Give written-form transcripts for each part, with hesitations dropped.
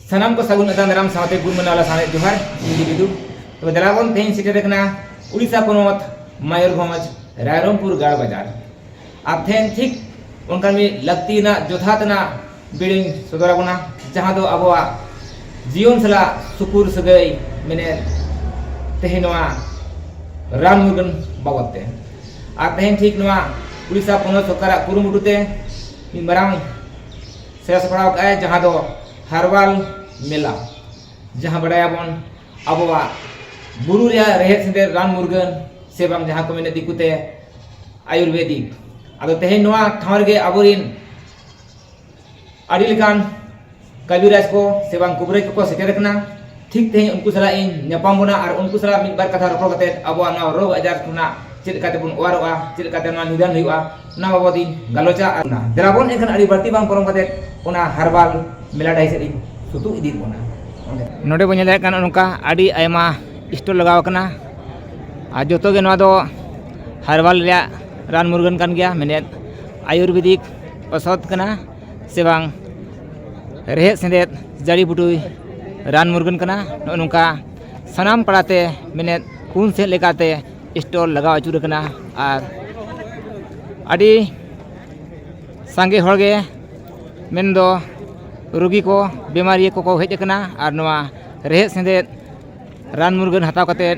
सानाम को सगुन अदान दाराम साथे गुण मनाला साने जोहार इंदी बिदु तो दलाबन तेन सिटेर कना उड़ीसा पोनोत मयूरभंज रायरंगपुर गाड़ बाजार आप थेन ठीक उनका में लगती ना जोथातना बिडिंग सदराबना जहां दो अबवा जीवन सला सुकुर सगई मेने तेहनवा रान मुर्गन बाबते आप तेहन ठीक नवा उड़ीसा पोनोत सरकार कुरुमुटुते मरांग से सपड़ाव का जहां दो हरवाल मेला जहां बड़ायाबन अबवा बुरु रेहेद सिंदे रान मुर्गन से बांग जहां को मेने दिकुते आयुर्वेदिक आदो तेहेन नवा ठावर गे अबोरिन आड़ी लेकान कविराज को से बांग कुबरेज को सेटेर कना ठीक तेहेन उनको सला इन न्यापाम बना और उनको सला मिद बार कथा रपड़ कते अबवा ना रोग आजार खुना चेद काते बन ओवारोआ चेद काते ना निदान हुआ ना बाबदिन गालोचा ना दराबन एखन आड़ी बारती बांग परम कते ओना हरवाल मेला डाई से सुतु इदी बना नोडे बन नेले कान नोका आड़ी आयमा स्टॉल लगाव कना आ जोतो गे नवा दो हरवाल रे रान मुर्गन कान गया मेने आयुर्वेदिक औषध कना से बांग रेहेद सेंदेद जड़ी बुटुई रान मुर्गन कना नोका सनाम पड़ाते मेने कुन से लेकाते स्टॉल लगाव अचुर कना और आड़ी सांगे होगे मेन दो रोगी को बीमारी को हेज कना और नवा रेहेद सेंदेद रान मुर्गन हताव कते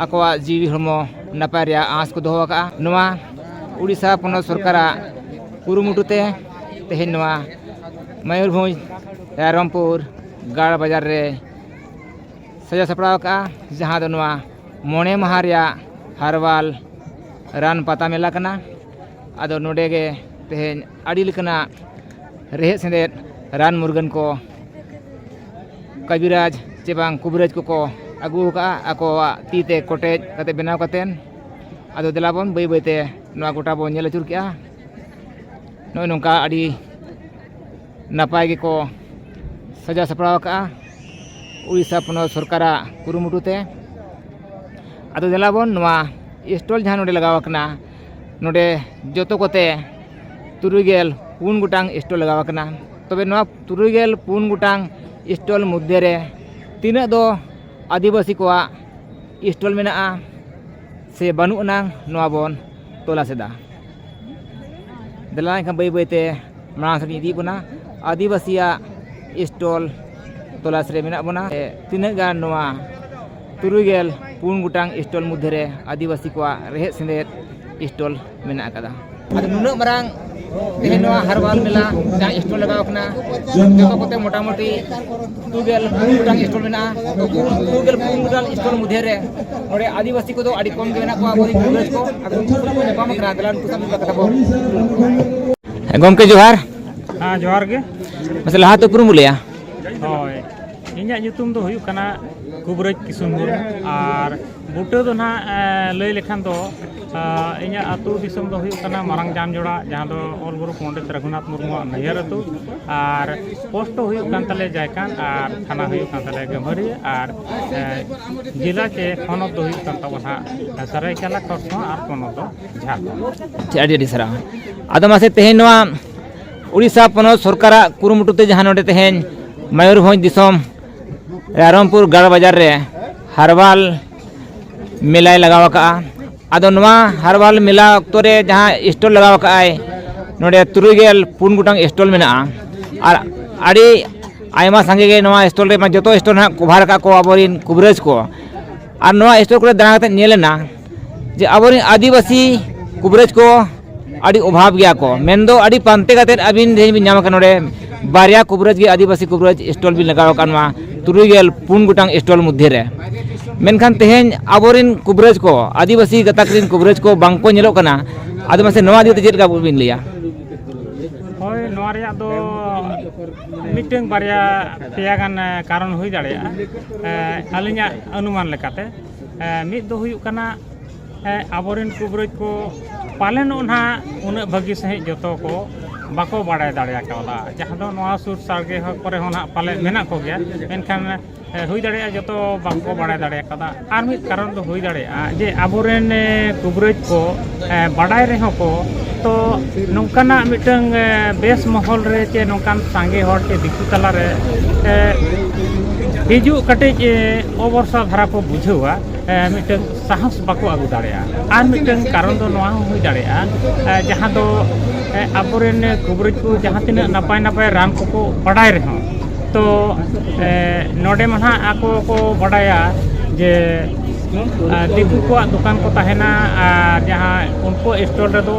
आकवा जीवी हरमो नपाय रे आस को दोहो का नवा उड़ीसा पोनोत सरकार कुरुमुटुते तेहेन नवा मयूरभंज रायरंगपुर गाड़ बाजार रे सजा सपड़ाव का जहां दो नवा मोने माह रे हरवाल रान पाता मेला कना आदो नोडे गे तेहेन आड़ी लेकना रेहेद सेंदेद रान मुर्गन को कविराज चे बांग कुबरेज को अगू का आको तीते कोटेज कते बनाव कतेन आदो देलाबन बै बैते नवा गोटा बन नेल अचुर केआ नय नोंका आड़ी नापाय गे को सजा सपड़ाव का उड़ीसा पोनोत सरकार कुरुमुटुते आदो देलाबन नवा स्टॉल जहां नोडे लगाव कना नोडे जोतो कोते 3 गोटांग स्टॉल लगाव कना तबे नवा 3 गोटांग स्टॉल मध्य रे तीना दो आदिवासी को स्टॉल मेना से बानु नांग नवा बन तोला सेदा दलान बै बैते मांग से इदी बना आदिवासी स्टॉल तोलास रे मेना बना तीना गान नवा 3 गोटांग स्टॉल मध्य रे आदिवासी को रेहेद सेंदेद स्टॉल मेना कदा आदो नुना मरांग तेहेन नवा हरवाल मेला जहां स्टॉल लगाव कना जोतो कोते मोटामोटी 2 गोटांग स्टॉल मेना 2 गोटांग स्टॉल मध्य रे नोडे आदिवासी को दो आड़ी कम गे मेना को आबोरी कुबरेज को आदो उनको को नेपाम करा दलान को सामने कथा बो गomke जोहार हां जोहार गे मसे लहा तो पुरु मुलिया होय इन्या nyutum दो हुयु कना कुबरेज किसुनपुर और बुटे दो ना लय लेखान दो इन्या आतु दिसम दो हुयु कना मारंग जान जोड़ा जहां दो ऑल गुरु पंडित रघुनाथ मुर्मू नैहर अतु और पोस्ट हुयु कान तले जायकान और थाना हुयु कान तले गमहरी और जिला के खनत दो हुयु कान तबना सरायकेला खरसों और पोनोत दो झारखंड आडी सरा आदो मासे तेहेन नवा उड़ीसा पोनोत सरकार कुरुमुटुते जहां नोडे तेहेन मयूरभंज दिसम रायरंगपुर गाड़ बाजार रे हरवाल मेला लगाव का आदो नवा हरवाल मेला अक्तो रे जहां स्टॉल लगाव का नोडे 3 गोटांग स्टॉल मेना और आड़ी आयमा संगे गे नवा स्टॉल रे जोतो स्टॉल ना कभार का को अबोरिन कुबरेज को और नवा स्टॉल को दाना कते नेलेना जे अबोरिन आदिवासी कुबरेज को आड़ी अभाव गया को मेनदो आड़ी पांते कते अबिन जेन बिन नाम का नोडे बारिया कुबरेज गे आदिवासी कुबरेज स्टॉल भी लगाव का नवा 3 गोटांग स्टॉल मध्य रे मेनखान तेहेन अबोरिन कुबरेज को आदिवासी गताकरिन कुबरेज को बांग को नेलो कना आदो मासे नवा दिते चेद का बिन लिया होय नवा रे दो मिटिंग बारिया पेया गान कारण हुई दाड़े आलिना अनुमान लेकाते मिद दो हुयु कना अबोरिन कुबरेज को पालन ओना उन भागी सही जोतो को बाको बाड़ाय दाड़े कावला जहां दो नवा सुर सागे करे होना पाले मेना को गया मेनखान ᱦᱩᱭ ᱫᱟᱲᱮᱭᱟᱜᱼᱟ ᱡᱚᱛᱚ ᱵᱟᱝᱠᱚ ᱵᱟᱲᱟᱭ ᱫᱟᱲᱮ ᱟᱠᱟᱫᱟ ᱟᱨ ᱢᱤᱫ ᱠᱟᱨᱚᱱ ᱫᱚ ᱦᱩᱭ ᱫᱟᱲᱮᱭᱟᱜᱼᱟ ᱡᱮ ᱟᱵᱚᱨᱮᱱ ᱠᱩᱵᱨᱟᱹᱡ ᱠᱚ ᱵᱟᱰᱟᱭ ᱨᱮᱦᱚᱸ ᱠᱚ ᱛᱚ ᱱᱚᱝᱠᱟᱱᱟᱜ ᱢᱤᱫᱴᱟᱝ ᱵᱮᱥ ᱢᱚᱦᱚᱞ ᱨᱮ ᱪᱮ ᱱᱚᱝᱠᱟᱱ ᱥᱟᱸᱜᱮ ᱦᱚᱲ ᱪᱮ ᱫᱤᱠᱩ ᱛᱟᱞᱟᱨᱮ ᱦᱤᱡᱩᱜ ᱠᱟᱹᱴᱤᱡ ᱚᱵᱚᱨᱥᱟ ᱫᱷᱟᱨᱟ ko ᱵᱩᱡᱷᱟᱹᱣᱟ ᱢᱤᱫᱴᱟᱝ ᱥᱟᱦᱚᱥ ᱵᱟᱠᱚ ᱟᱹᱜᱩ ᱫᱟᱲᱮᱭᱟᱜᱼᱟ ᱟᱨ ᱢᱤᱫᱴᱟᱝ ᱠᱟᱨᱚᱱ ᱫᱚ ᱱᱚᱣᱟ ᱦᱚᱸ ᱦᱩᱭ ᱫᱟᱲᱮᱭᱟᱜᱼᱟ ᱡᱟᱦᱟᱸ ᱫᱚ ᱟᱵᱚᱨᱮᱱ ᱠᱩᱵᱨᱟᱹᱡ ᱠᱚ ᱡᱟᱦᱟᱸ ᱛᱤᱱᱟᱹᱜ ᱱᱟᱯᱟᱭ ᱱᱟᱯᱟᱭ ᱨᱟᱱ ᱠᱚᱠᱚ ᱵᱟᱰᱟᱭ ᱨᱮᱦᱚᱸ ᱛᱚ ᱱᱚᱰᱮ ᱢᱟ ᱱᱟᱦᱟᱜ ᱟᱠᱚ ᱠᱚ ᱵᱟᱰᱟᱭᱟ ᱡᱮ ᱫᱤᱠᱩ ᱠᱚᱣᱟᱜ ᱫᱚᱠᱟन ᱠᱚ ᱛᱟᱦᱮᱱᱟ ᱟᱨ ᱡᱟᱦᱟᱸ ᱩᱱᱠᱩ ᱥᱴᱚᱞ ᱨᱮᱫᱚ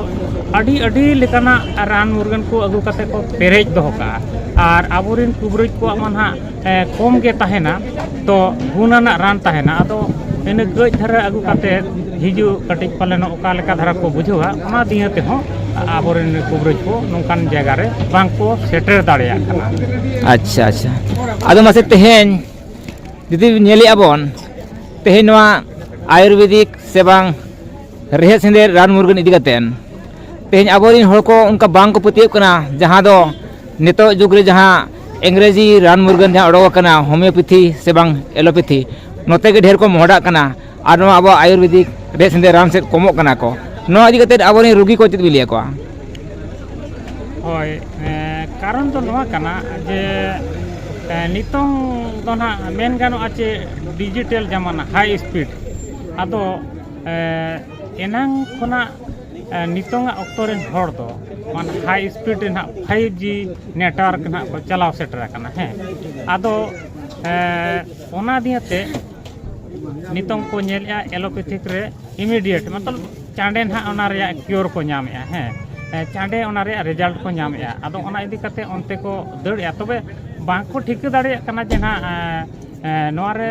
ᱟᱹᱰᱤ ᱞᱮᱠᱟᱱᱟᱜ ᱨᱟᱱ ᱢᱩᱨᱜᱟᱹᱱ ᱠᱚ ᱟᱹᱜᱩ ᱠᱟᱛᱮ ᱠᱚ ᱯᱮᱨᱮᱡ ᱫᱚᱦᱚ ᱠᱟᱜᱼᱟ ᱟᱨ ᱟᱵᱚᱨᱮᱱ ᱠᱩᱵᱨᱟᱹᱡ ᱠᱚᱣᱟᱜ ᱢᱟ ᱱᱟᱦᱟᱜ ᱠᱚᱢ ᱜᱮ ᱛᱟᱦᱮᱱᱟ ᱛᱚ ᱜᱩᱱᱟᱱᱟᱜ ᱨᱟᱱ ᱛᱟᱦᱮᱱᱟ ᱟᱫᱚ ᱤᱱᱟᱹ ᱠᱟᱹᱡ ᱫᱷᱟᱨᱟ ᱟᱹᱜᱩ ᱠᱟᱛᱮ ᱦᱤᱡᱩᱜ ᱠᱟᱹᱴᱤᱡ ᱯᱟᱞᱮᱱ ᱚᱠᱟ ᱞᱮᱠᱟ ᱫᱷᱟᱨᱟ ᱠᱚ ᱵᱩᱡᱷᱟᱹᱣᱟ ᱚᱱᱟ ᱫᱤᱭᱮ ᱛᱮᱦᱚᱸ ᱟᱵᱚᱨᱮᱱ ᱠᱩᱵᱨᱟᱹᱡ ko ᱱᱚᱝᱠᱟᱱ ᱡᱟᱭᱜᱟ ᱨᱮ ᱵᱟᱝ ko ᱥᱮᱴᱮᱨ ᱫᱟᱲᱮᱭᱟᱜ ᱠᱟᱱᱟ ᱟᱪᱪᱷᱟ ᱟᱪᱪᱷᱟ ᱟᱫᱚ ᱢᱟᱥᱮ ᱛᱮᱦᱮᱧ ᱡᱩᱫᱤ ᱧᱮᱞᱮᱜᱼᱟ ᱵᱚᱱ ᱛᱮᱦᱮᱧ ᱱᱚᱣᱟ ᱟᱭᱩᱨᱵᱮᱫᱤᱠ ᱥᱮ ᱵᱟᱝ ᱨᱮᱦᱮᱫ ᱥᱮᱸᱫᱮᱫ ᱨᱟᱱ ᱢᱩᱨᱜᱟᱹᱱ ᱤᱫᱤ ᱠᱟᱛᱮᱫ ᱛᱮᱦᱮᱧ ᱟᱵᱚᱨᱮᱱ ᱦᱚᱲ ko ᱚᱱᱠᱟ ᱵᱟᱝ ko ᱯᱟᱹᱛᱭᱟᱹᱜ ᱠᱟᱱᱟ ᱡᱟᱦᱟᱸ ᱫᱚ ᱱᱤᱛᱚᱜ ᱡᱩᱜᱽ ᱨᱮ ᱡᱟᱦᱟᱸ ᱤᱝᱨᱮᱡᱤ ᱨᱟᱱ ᱢᱩᱨᱜᱟᱹᱱ ᱡᱟᱦᱟᱸ ᱚᱰᱚᱠ ᱟᱠᱟᱱᱟ ᱦᱳᱢᱤᱭᱳᱯᱮᱛᱷᱤ ᱥᱮ ᱵᱟᱝ ᱮᱞᱳᱯᱮᱛᱷᱤ ᱱᱚᱛᱮ ᱜᱮ ᱰᱷᱮᱨ ᱠᱚ ᱢᱚᱦᱰᱟᱜ ᱠᱟᱱᱟ ᱟᱨ ᱱᱚᱣᱟ ᱟᱵᱚ ᱟᱭᱩᱨᱵᱮᱫᱤᱠ ᱨᱮᱦᱮᱫ ᱥᱮᱸᱫᱮᱫ ᱨᱟᱱ ᱥᱮᱫ ᱠᱚᱢᱚᱜ ᱠᱟᱱᱟ ᱠᱚ ᱱᱚᱣᱟ ᱤᱫᱤ ᱠᱟᱛᱮᱫ ᱟᱵᱚᱨᱮᱱ ᱨᱩᱜী ko ᱪᱮᱫ ᱵᱤᱱ ᱞᱟᱹᱭ ᱟᱠᱚᱣᱟ ᱦᱳᱭ ᱠᱟᱨᱚᱱ ᱫᱚ ᱱᱚᱣᱟ ᱠᱟᱱᱟ ᱡᱮ ᱱᱤᱛᱚᱝ ᱫᱚ ᱱᱟᱦᱟᱜ ᱢᱮᱱ ᱜᱟᱱᱚᱜᱼᱟ ᱪᱮ ᱰᱤᱡᱤᱴᱟᱞ ᱡᱟᱢᱟᱱᱟ ᱦᱟই ᱥᱯᱤᱰ ᱟᱫᱚ ᱮᱱᱟᱝ ᱠᱷᱚᱱᱟᱜ ᱱᱤᱛᱚᱝᱟᱜ ᱚᱠᱛᱚ ᱨᱮᱱ ᱦᱚᱲ ᱫᱚ ᱢᱟᱱᱮ ᱦᱟই ᱥᱯᱤᱰ ᱨᱮ ᱱᱟᱦᱟᱜ 5G ᱱᱮᱴᱣᱟᱨᱠ ᱱᱟᱦᱟᱜ ᱠᱚ ᱪᱟᱞᱟᱣ ᱥᱮᱴᱮᱨ ᱟᱠᱟᱱᱟ ᱦᱮᱸ ᱟᱫᱚ ᱚᱱᱟ ᱫᱤᱭᱮᱛᱮ ᱱᱤᱛᱚᱝ ko ᱧᱮᱞᱮᱜᱼᱟ ᱮᱞᱳᱯᱮᱛᱷᱤᱠ ᱨᱮ ᱤᱢᱤᱰᱤᱭᱮᱴ ᱢᱚᱛᱞᱚᱵ ᱪᱟᱸᱰᱮ ᱱᱟᱦᱟᱜ ᱚᱱᱟ ᱨᱮᱭᱟᱜ ᱠᱤᱭᱳᱨ ko ᱧᱟᱢᱮᱜᱼᱟ ᱦᱮᱸ ᱪᱟᱸᱰᱮ ᱚᱱᱟ ᱨᱮᱭᱟᱜ ᱨᱮᱡᱟল্ᱴ ko ᱧᱟᱢᱮᱜᱼᱟ ᱟᱫᱚ ᱚᱱᱟ ᱤᱫᱤ ᱠᱟᱛᱮ ᱚᱱᱛᱮ ko ᱫᱟᱹᱲᱮᱜᱼᱟ ᱛᱚᱵᱮ ᱵᱟᱝ ko ᱴᱷᱤᱠᱟᱹ ᱫᱟᱲᱮᱭᱟᱜ ᱠᱟᱱᱟ ᱡᱮ ᱱᱟᱦᱟᱜ ᱱᱚᱣᱟ ᱨᱮ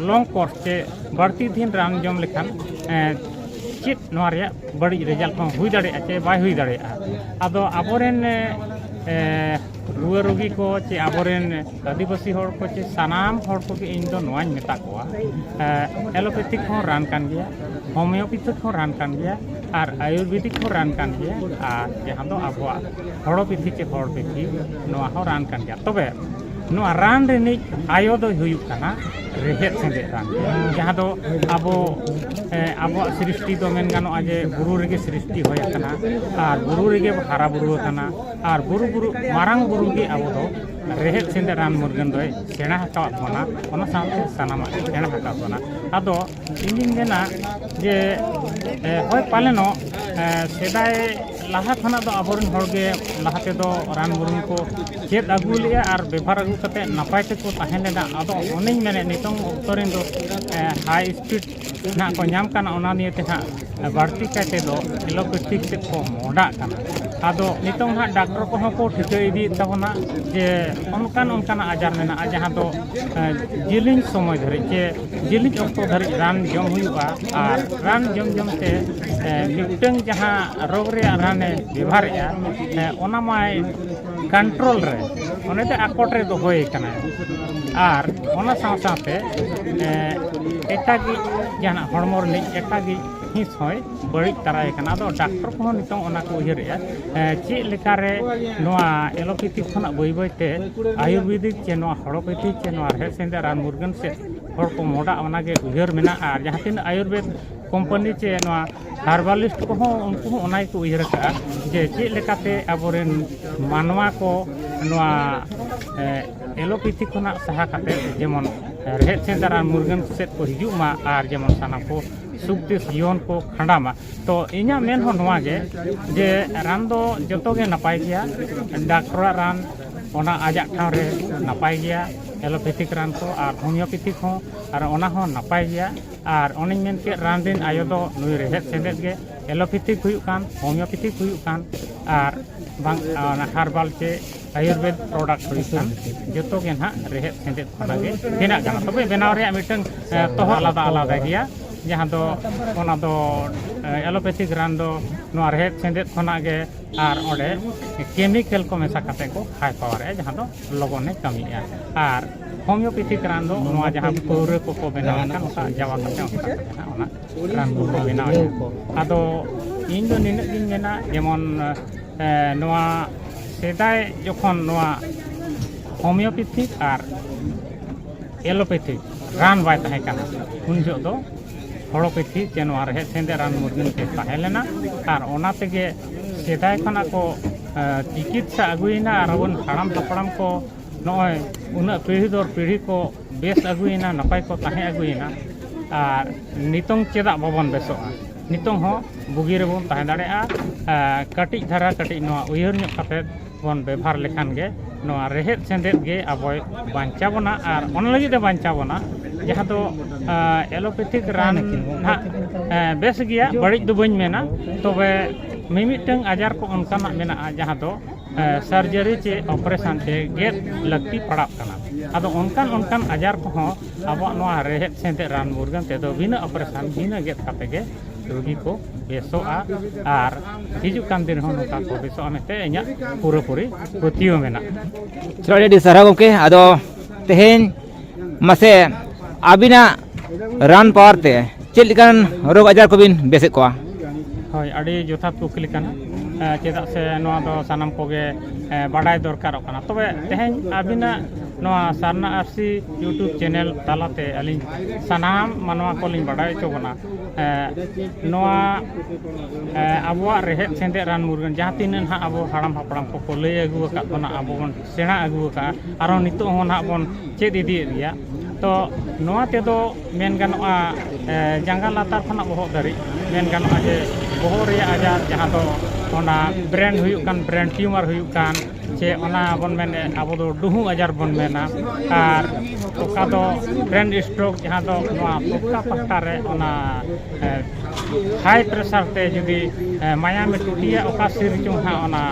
ᱞᱚᱝ ᱠᱳᱨᱥ ᱪᱮ ᱵᱟᱹᱲᱛᱤ ᱫᱤᱱ ᱨᱟᱱ ᱡᱚᱢ ᱞᱮᱠᱷᱟᱱ ᱪᱮᱫ ᱱᱚᱣᱟ ᱨᱮᱭᱟᱜ ᱵᱟᱹᱲᱤᱡ ᱨᱮᱡᱟল্ᱴ ᱦᱚᱸ ᱦᱩᱭ ᱫᱟᱲᱮᱭᱟᱜᱼᱟ ᱪᱮ ᱵᱟᱭ ᱦᱩᱭ ᱫᱟᱲᱮᱭᱟᱜᱼᱟ ᱟᱫᱚ ᱟᱵᱚᱨᱮᱱ ᱨᱩᱣᱟᱹ ᱨᱳᱜী ko ᱪᱮ ᱟᱵᱚᱨᱮᱱ ᱟᱹᱫᱤᱵᱟᱹᱥᱤ ᱦᱚᱲ ko ᱪᱮ ᱥᱟᱱᱟᱢ ᱦᱚᱲ ᱠᱚᱜᱮ ᱤᱧ ᱫᱚ ᱱᱚᱣᱟᱧ ᱢᱮᱛᱟ ᱠᱚᱣᱟ ᱮᱞᱳᱯᱮᱛᱷᱤᱠ ᱦᱚᱸ ᱨᱟᱱ ᱠᱟᱱ ᱜᱮᱭᱟ ᱦᱳᱢᱤᱭᱳᱯᱮᱛᱷᱤᱠ ᱦᱚᱸ ᱨᱟᱱ ᱠᱟᱱ ᱜᱮᱭᱟ ᱟᱨ ᱟᱭᱩᱨᱵᱮᱫᱤक ᱦᱚᱸ ᱨᱟᱱ ᱠᱟᱱ ᱜᱮᱭᱟ ᱟᱨ ᱡᱟᱦᱟᱸ ᱫᱚ ᱟᱵᱚᱣᱟᱜ ᱦᱚᱲᱳᱯᱮᱛᱷᱤ ᱪᱮ ᱦᱚᱲᱯᱮᱛᱷᱤ ᱱᱚᱣᱟ ᱦᱚᱸ ᱨᱟᱱ ᱠᱟᱱ ᱜᱮᱭᱟ ᱛᱚᱵᱮ ᱱᱚᱣᱟ ᱨᱟᱱ ᱨᱤᱱᱤᱡ ᱟᱭᱳ ᱫᱚ ᱦᱩᱭᱩᱜ ᱠᱟᱱᱟ ᱨᱮᱦᱮᱫ ᱥᱮᱸᱫᱮᱫ ᱨᱟᱱ ᱡᱟᱦᱟᱸ ᱫᱚ ᱟᱵᱚᱣᱟᱜ सृष्टि ᱫᱚ ᱢᱮᱱ ᱜᱟᱱᱚᱜᱼᱟ ᱡᱮ ᱵᱩᱨᱩ ᱨᱮᱜᱮ सृष्टि ᱦᱩᱭ ᱟᱠᱟᱱᱟ ᱟᱨ ᱵᱩᱨᱩ ᱨᱮᱜᱮ ᱦᱟᱨᱟ ᱵᱩᱨᱩ ᱟᱠᱟᱱᱟ ᱟᱨ ᱵᱩᱨᱩ ᱢᱟᱨᱟᱝ ᱵᱩᱨᱩ ᱜᱮ ᱟᱵᱚ ᱫᱚ ᱨᱮᱦᱮᱫ ᱥᱮᱸᱫᱮᱫ ᱨᱟᱱ ᱢᱩᱨᱜᱟᱹᱱ ᱫᱚᱭ ᱥᱮᱬᱟ ᱟᱠᱟᱫ ᱵᱚᱱᱟ ᱚᱱᱟ ᱥᱟᱶᱛᱮ ᱥᱟᱱᱟᱢᱟᱜ ᱥᱮᱬᱟ ᱟᱠᱟᱫ ᱵᱚᱱᱟ ᱟᱫᱚ ᱤᱧᱤᱧ ᱢᱮᱱᱟ ᱡᱮ ᱦᱳᱭ ᱯᱟᱞᱮᱱᱚᱜ ᱥᱮᱫᱟᱭ ᱞᱟᱦᱟ ᱠᱷᱚᱱᱟᱜ ᱫᱚ ᱟᱵᱚᱨᱮᱱ ᱦᱚᱲᱜᱮ ᱞᱟᱦᱟ ᱛᱮᱫᱚ ᱨᱟᱱ ᱢᱩᱨᱜᱟᱹᱱ ko ᱪᱮᱫ ᱟᱹᱜᱩ ᱞᱮᱜᱼᱟ ᱟᱨ ᱵᱮᱵᱷᱟᱨ ᱟᱹᱜᱩ ᱠᱟᱛᱮ ᱱᱟᱯᱟᱭ ᱛᱮᱠᱚ ᱛᱟᱦᱮᱸ ᱞᱮᱱᱟ ᱟᱫᱚ ᱚᱱᱮᱧ ᱢᱮᱱᱮᱫ ᱱᱤᱛᱚᱝ ᱚᱠᱛᱚ ᱨᱮᱱ ᱫᱚ ᱦᱟই ᱥᱯᱤᱰ ᱱᱟᱦᱟᱜ ko ᱧᱟᱢ ᱠᱟᱱᱟ ᱚᱱᱟ ᱱᱤᱭᱮᱛᱮ ᱱᱟᱦᱟᱜ ᱵᱟᱹᱲᱛᱤ ᱠᱟᱭᱛᱮ ᱫᱚ ᱮᱞᱳᱯᱮᱛᱷᱤᱠ ᱥᱮᱫ ko ᱢᱚᱦᱰᱟᱜ ᱠᱟᱱᱟ ᱟᱫᱚ ᱱᱤᱛᱚᱝ ᱱᱟᱦᱟᱜ ᱰᱟᱠᱛᱚᱨ ᱠᱚᱦᱚᱸ ko ᱴᱷᱤᱠᱟᱹ ᱤᱫᱤᱭᱮᱫ ᱛᱟᱵᱚᱱᱟ ᱡᱮ ᱚᱱᱠᱟᱱᱟᱜ ᱟᱡᱟᱨ ᱢᱮᱱᱟᱜᱼᱟ ᱡᱟᱦᱟᱸ ᱫᱚ ᱡᱤᱞᱤᱧ ᱥᱚᱢᱚᱭ ᱫᱷᱟᱹᱨᱤᱡ ᱪᱮ ᱡᱤᱞᱤᱧ ᱚᱠᱛᱚ ᱫᱷᱟᱹᱨᱤᱡ ᱨᱟᱱ ᱡᱚᱢ ᱦᱩᱭᱩᱜᱼᱟ ᱟᱨ ᱨᱟᱱ ᱡᱚᱢ ᱛᱮ ᱢᱤᱫᱴᱟᱝ ᱡᱟᱦᱟᱸ ᱨᱳᱜᱽ ᱨᱮᱭᱟᱜ ᱨᱟᱱᱮ ᱵᱮᱵᱷᱟᱨᱮᱜᱼᱟ ᱚᱱᱟ ᱢᱟᱭ कंट्रोल रे उन्हें तो आकोट रे दोहय कना और ओना साथ एटागी जहां हड़मो रे एटागी हिस होय बड़ी तराय कना दो डॉक्टर को नितों ओना को उयहरेया चे लेका रे नोआ एलोपैथी खना बई बईते आयुर्वेदिक चे नोआ हड़ोपैथी चे नोआ रेहेद सेंदे रान मुर्गन से हड़ को मोडा ओना गे उयहर मेना और जहां तीन आयुर्वेद कंपनी चे नोआ हार्बालिस्ट को उनको ओना को उयहर का जे चे लेकाते अबोरेन मानवा को नोआ एलोपैथी खना सहा काते जेमन रेहेद सेंदे रान मुर्गन से को हिजुमा और जेमन साना को सुखदेश जीवन को खंडामा तो इना मेन हो नोआ गे जे रान दो जतो गे नपाय गया डॉक्टर रान ओना आजाक ठाव रे नपाय गया एलोपैथिक रान को और होमियोपैथिक हो और ओना हो नपाय गया और ओनिन मेन के रान दिन आयो दो नुई रेहेद सेंदेद गे एलोपैथिक हुयुक कान होमियोपैथिक हुयुक कान और बांग हार्बाल चे आयुर्वेद प्रोडक्ट हुयुक कान जतो गे ना रेहेद सेंदेद खना गे बेना गाना तबे बेनाव रे मिटन तोह आलादा आलादा गया जहाँ दो ओना दो एलोपैथिक रान दो नोआ रेहेद सेंदेद खना गे और ओडे केमिकल को मेसा काते को हाई पावर है जहाँ दो लगने कमिया और होमियोपैथिक रान दो नोआ जहाँ पौरे को बनाव कान ओका जावा काते ओना रान को बनाव आदो इन दो निन दिन मेना जेमन नोआ सेदाय जखन नोआ होमियोपैथिक और एलोपैथिक रान बाय तहें काना उन जो दो होड़ोपैथिक जे नोआ रेहेद सेंदे रान मुरगन के तहें लेना और ओना तेगे सेदाय खना को चिकित्सा अगुइना और अबन हाड़ाम हपड़ाम को नॉय उना पीढ़ी दर पीढ़ी को बेस अगुइना नपाय को तहें अगुइना और नितोंग चेदा बाबन बेसोआ नितोंग हो बुगी रेबन तहें दाड़ेआ कटिज धारा कटिज नोआ उयहर ᱧᱚᱜ कते बन व्यवहार लेखान गे नोआ रेहेद सेंदेद गे अबय बांचाबना और अन लगी दे बांचाबना जहाँ तो एलोपैथिक रान ना बेस गया बड़ी दो बन मेना तबे मिमिटंग आजार को उनकाना मेना जहाँ तो सर्जरी चे ऑपरेशन चे गेट लगती पड़ा कना अदो उनकान उनकान आजार को हो अब नोआ रेहेद सेंदेद रान मुरगन ते दो बिना ऑपरेशन बिना गेट काते गे रोगी को बेसोआ और हिजुकान दिन हो नोका को बेसोआ मेते इኛ पूरी पतियो मेना चलो डी सारा गोके आदो तेहेन मसे आबिना रान पावर ते चेल लेकान रोग आजार को बिन बेसे कोआ होय अडी जोथात कुकली काना चेदा से नोआ दो सानाम कोगे बाडाय दरकार काना तबे तेहेन आबिना नोआ सारना आरसी यूट्यूब चैनल तालाते अलिन सानाम मानवा कोलिन बाडाय चोबना नोआ अबवा रेहेद सेंदे रान मुरगन जहाँ तीन हा अबो हाड़ाम हपड़ाम को लय अगु का बना अबो बन सेना अगु का आरो नितो हो ना बन चेद इदी रिया तो नोआ ते दो मेन गानोआ जंगा लातार खना बहक दारी मेन गानोआ जे बहक रिया आजार जहाँ तो ओना ब्रेन हुयुक कान ब्रेन ट्यूमर हुयुक कान चे ओना बन मेने अबो दो डुहु आजार बन मेना और ओका दो ब्रेन स्ट्रोक जहाँ दो नोआ पोका पट्टा रे ओना हाई प्रेशर ते जुदी मायाम टूटिया ओका सिर चुं हा ओना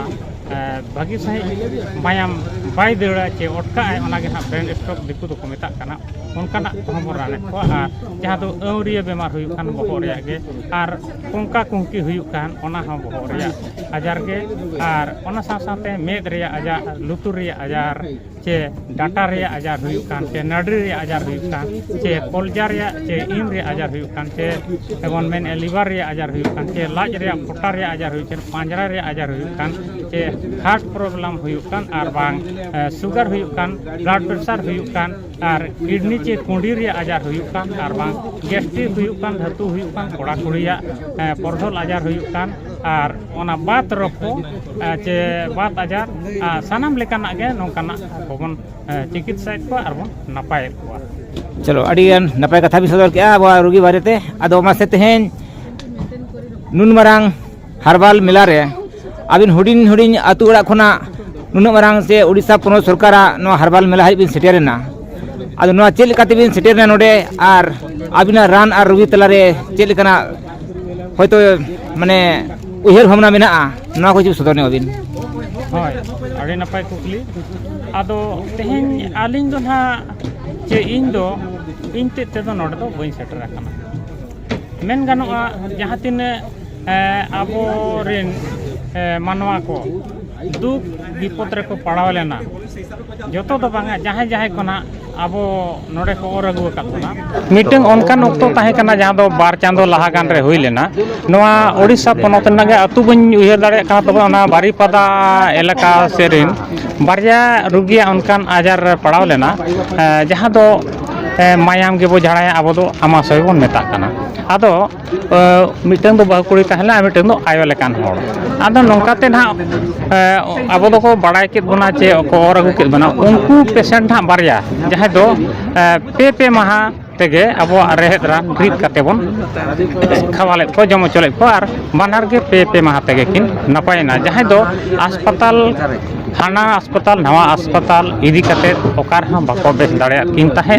भागी सही मायाम बाय देड़ा चे ओटका है ओना गे हा ब्रेन स्ट्रोक दिकु दो को मेता काना उनकाना खबर राने को और जहाँ दो अवरिया बेमार हुयुक कान बहक रिया गे और कुंका कुंकी हुयुक कान ओना हा बहक रिया आजार गे और ओना साथे मेद रिया आजार लुतुर रिया आजार चे डाटा रिया आजार हुयुक कान चे नडरी रिया आजार हुयुक कान चे कोलजा रिया चे इम रिया आजार हुयुक कान चे एबन मेन लिवर रिया आजार हुयुक कान चे लाज रिया फोटा रिया आजार हुयुक कान पांजरा रिया आजार हुयुक कान चे हार्ट प्रॉब्लम हुयुक कान और बांग शुगर हुयुक कान ब्लड प्रेशर हुयुक कान और किडनी चे कुंडी रिया आजार हुयुक कान और बांग गैस्ट्रिक हुयुक कान धातु हुयुक कान कोड़ा कुड़िया परधल आजार हुयुक कान और ओना बात रखो चे बात आजार सानाम लेकाना गे नोंकाना बन चिकित्सा को और बन नपाय को चलो अडियान नपाय कथा भी सदर के अब रोगी बारेते आदो मासे तेहेन नुन मारांग हर्बाल मेला रे अबिन हुडिन हुडिन आतु ओड़ा खना नुन मारांग से उड़ीसा पोनोत सरकारा नो हर्बाल मेला हाई बिन सेटेरना आदो नो चेल काते बिन सेटेरना नोडे और अबिना रान और रोगी तला रे चेल लेकाना होयतो माने उहेर भावना मेना नो को सदर ने अबिन होय अड़ी नपाय कुकली आदो तेहेन आलिन दो ना चे इन दो इन ते दो नोडे दो बइन सेटर राखना मेन गानोआ जहाँ तीन आबो रेन मानवा को दुख विपद रे को पड़ाव लेना जोतो दो बांगा जहाँ जहाँ को ना आबो नोडे को और अगु कातना मीटिंग ऑनकान ऑक्टो ताहे कना जहाँ दो बार चांदो लाहा गान रे हुई लेना नोआ ओडिशा पोनोत नगे अतु बन उयर दाड़े का तबे ओना बारीपदा एलाका सेरिन बारया रुगिया ऑनकान आजार पड़ाव लेना जहाँ दो मायाम के बो झाड़ाया अब दो आमाशय बन मेता कना आदो मिटन दो बाकुड़ी तहला मिटन दो आयो लेकान होड़ आदो नोंकाते ना अब दो को बड़ाई के बना चे को और अगु के बना उनको पेशेंट ना बारया जहाँ दो पे महा तेगे अब रेहेद रान ब्रीद काते बन खावाले को जमो चले को और बानर के पे महा तेगे किन नपायना जहाँ दो अस्पताल हाना अस्पताल नवा अस्पताल इदी काते ओकार हां बाको बेस दाड़े किन ताहे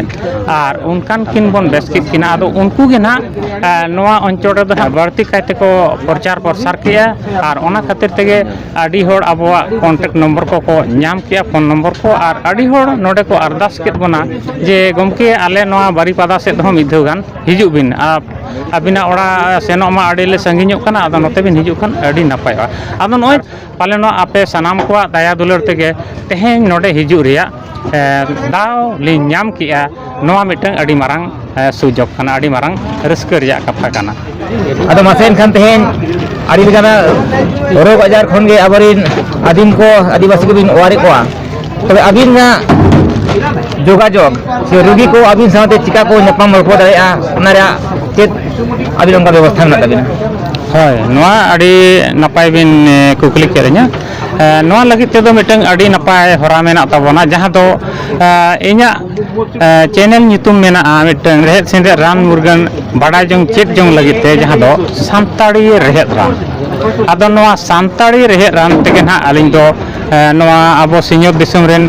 और उनकान किन बन बेस किना आदो उनको गे ना नवा अंचल रे बाड़ती काते को प्रचार प्रसार किया और ओना खातिर तेगे आडी होड़ अबवा कांटेक्ट नंबर को नाम किया फोन नंबर को और आडी होड़ नोडे को अरदास केत बना जे गमके आले नवा बारीपादा से दो मिद गान हिजु बिन अबिना ओड़ा सेनो मा आडीले संगिño kana ado note bin hiju kan adi napaywa ado noy pale no ape sanam ko daya दुलर तेगे तेहें नोडे हिजु रिया दाव लि ᱧᱟᱢ किया नोआ मिटन अडी मारांग सुजोग खाना अडी मारांग रस्कर रिया कथा काना आदो मासेन खान तेहें अडी लेकाना रोग आजार खन गे आबरिन आदिम को आदिवासी को बिन ओवारे को तबे अबिन ना जोगाजोग से रोगी को अबिन साथे चिका को नेपाम रपो दाड़ेया ओना रे चेत अबिन उनका व्यवस्था मेना ताबिना হয় নোয়া আডি নাপাই বিন কুকলি কেরেña নোয়া লাগি তেদো মিটং আডি নাপাই হরা মেনা তাবona jaha do inya channel nyutum mena mitang rehet sinde ran murgan badai jong chet jong lagi te jaha do santari rehet ran ado noa santari rehet ran tege na aling do noa abo senior disum ren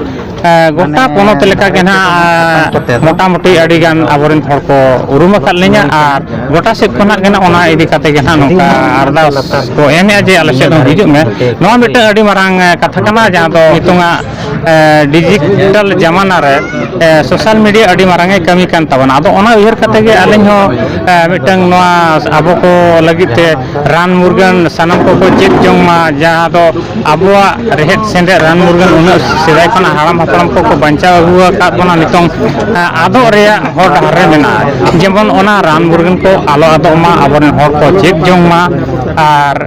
गोटा पोनत लेका के ना मोटा मोटी अड़ी गान आबोरेन हर को उरुम आकाद लिया और गोटा सेट खना के ना ओना इदी काते के ना नोका अरदास को एम जे आले सेट हिजु में नोआ मिटे अड़ी मारांग कथा कना जहां दो नितुंगा डिजिटल जमाना रे सोशल मीडिया अड़ी मारांग कमी कान तबना आदो ओना उहर काते के आलेन हो मिटंग नोआ आबो को लगिते रान मुर्गन सनम को चेक जोंग मा जहां दो आबोआ रेहेट सेंदे रान मुर्गन उना सेदाय खना हाराम हापराम को बंचा हुआ का बना नितोंग आदो रे हर डारे मेना जेमन ओना रान मुर्गन को आलो आदो मा आबोरेन हर को चेक जोंग मा आर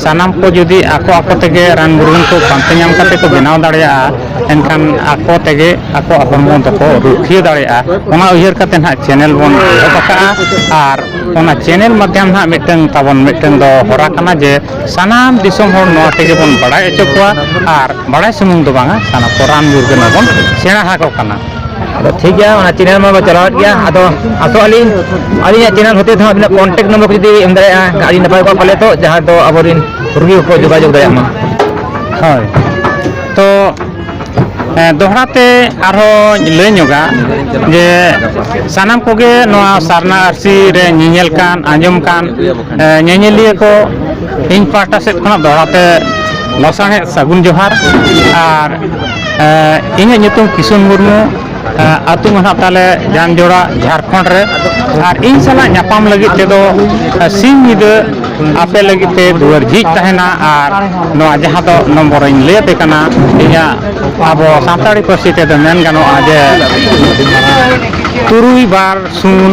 सानाम को जुदी आको आको तेगे रान मुर्गन को पांते नाम काते को बनाव दाड़िया एनखान आको तेगे आको हरमोन तको रुखियो दाड़िया ओना उयहर काते ना चैनल बन बका आर ओना चैनल माध्यम ना मिटंग ताबन मिटंग दो हरा कना जे सानाम दिसम हर नोआ तेगे बन बड़ाय अचोकवा आर बड़ाय सुमुंग दो बांगा साना को रान मुर्गन बन सेना हाको कना तो ठीक है ओना चैनल में चलावत गया आदो आसो अलिन चैनल होते था अपना कांटेक्ट नंबर को जदी एम दाया गाड़ी नपाय को पाले तो जहां दो अबोरिन रुगी को जोगाजोग दाया मा হয় তো दोहराते आरो लय ᱧᱚᱜᱟ जे सानाम कोगे नोआ सारना आरसी रे ᱧᱮᱧᱮᱞ कान आंजम कान ᱧᱮᱧᱮᱞᱤᱭᱟᱹ को इन पाटा सेट खना दोहराते लसाणे सागुन जोहार और इᱧᱟᱹᱜ ᱧᱩᱛᱩᱢ किशुन मुर्मू आतु मना ताले जान जोड़ा झारखंड रे और इन सला ᱧᱟᱯᱟᱢ लगी तेदो सिंह निद आपे लगी ते दुआर झिज तहना और नोआ जहां दो नंबर इन लेते कना इया आबो सान्ताड़ी पार्सी ते दो मेन गानो आजे तुरुई बार सुन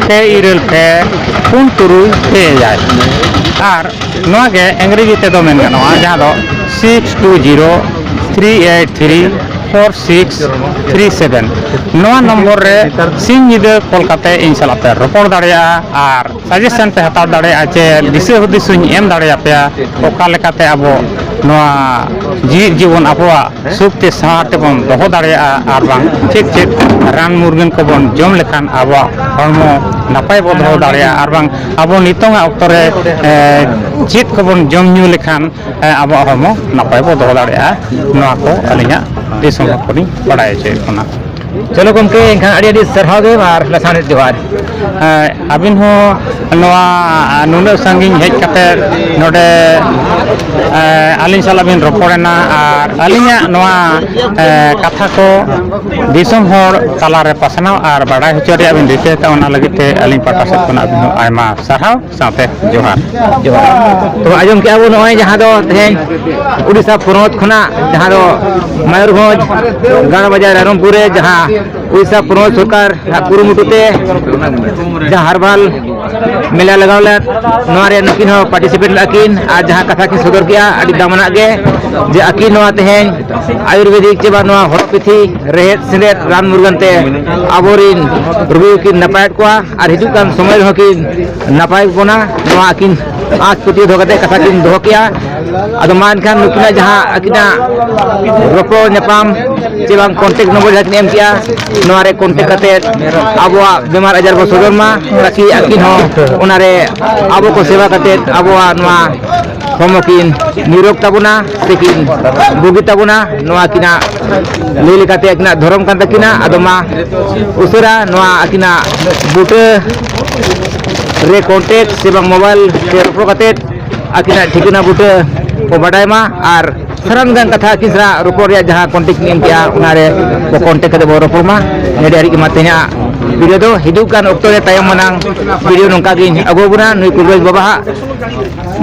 पे इरल पे पुन तुरुई पे जाय और नोआ के अंग्रेजी ते दो मेन गानो जहां दो 6203834637 नोआ नंबर रे सिंह निदे कोलकाता इन सलाते रोपड़ दाड़िया और सजेशन पे हताव दाड़िया जे दिसे हुदिसुñ एम दाड़िया पे ओका लेकाते आबो नोआ जीवन आबोआ सुखते साथे बन दोहो दाड़िया और बांग चेक चेक रान मुर्गन को बन जम लेखान आबो हरमो नापाय बो दोहो दाड़िया और बांग आबो नितोंगा ऑक्टो रे चेक को बन जम न्यू लेखान आबो हरमो नापाय बो दोहो दाड़िया नोआ को अलिया दिसम हकनी बड़ाय छे कोना चलो गमके एनखान अड़ी अड़ी सरहाव गे और लसाने जोहार अबिन हो नोआ नुना संगिन हेज कते नोडे आलिन साला बिन रोपड़ेना और आलिया नोआ कथा को दिसम होर ताला रे पासनाव और बड़ाय हचोरिया बिन रिके ता ओना लगिते आलिन पाटा से कोना बिन आयमा सरहाव साथे जोहार जोहार तो आजम के आबो नय जहां दो तेन उड़ीसा पुरत खना जहां दो मयूरभंज गाना बाजार रामपुरे जहां उड़ीसा पुरत सरकार कुरुमुटुते जहां हरबाल मेला लगावले नोरे नकिन हो पार्टिसिपेट लाकिन आज जहां कथा की सदर किया अड़ी दामना गे जे अकिन नोआ तेन आयुर्वेदिक चेबा नोआ होरोपैथी रेहेत सिलेट रान मुर्गन ते आबोरिन रुगी की नपायत को और हिजुक कान समय हो कि नपाय बोना नोआ अकिन आज पुती धोगते कथा किन दोह किया अदो मान खान नुकिना जहां अकिना रोपो नेपाम चेबांग कांटेक्ट नंबर जाकिन एम किया नोरे कांटेक्ट कते आबोआ बेमार आजार को सदर मा ताकि अकिन हो ओनारे आबो को सेवा कते आबोआ नोआ होमकिन निरोग ताबुना सेकिन बुगी ताबुना नोआ किना ले लेकाते अकिना धर्म कान तकिना अदो मा उसरा नोआ अकिना बुटे रे कांटेक्ट सेबांग मोबाइल से रोपो कते अकिना ठिकाना बुटे को बडाय मा और सरन गन कथा किसरा रोपो रे जहां कांटेक्ट नेम किया उनारे को कांटेक्ट कते रोपो मा नेडे हरि मातेना वीडियो दो हिदु कान ऑक्टो रे तायम मनांग वीडियो नोंका गिन अगो बुना नुई कुबेज बाबा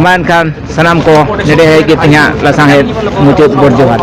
मान खान सनाम को नेडे है कि तिहा लसाहेत मुचुत बोर जोहार।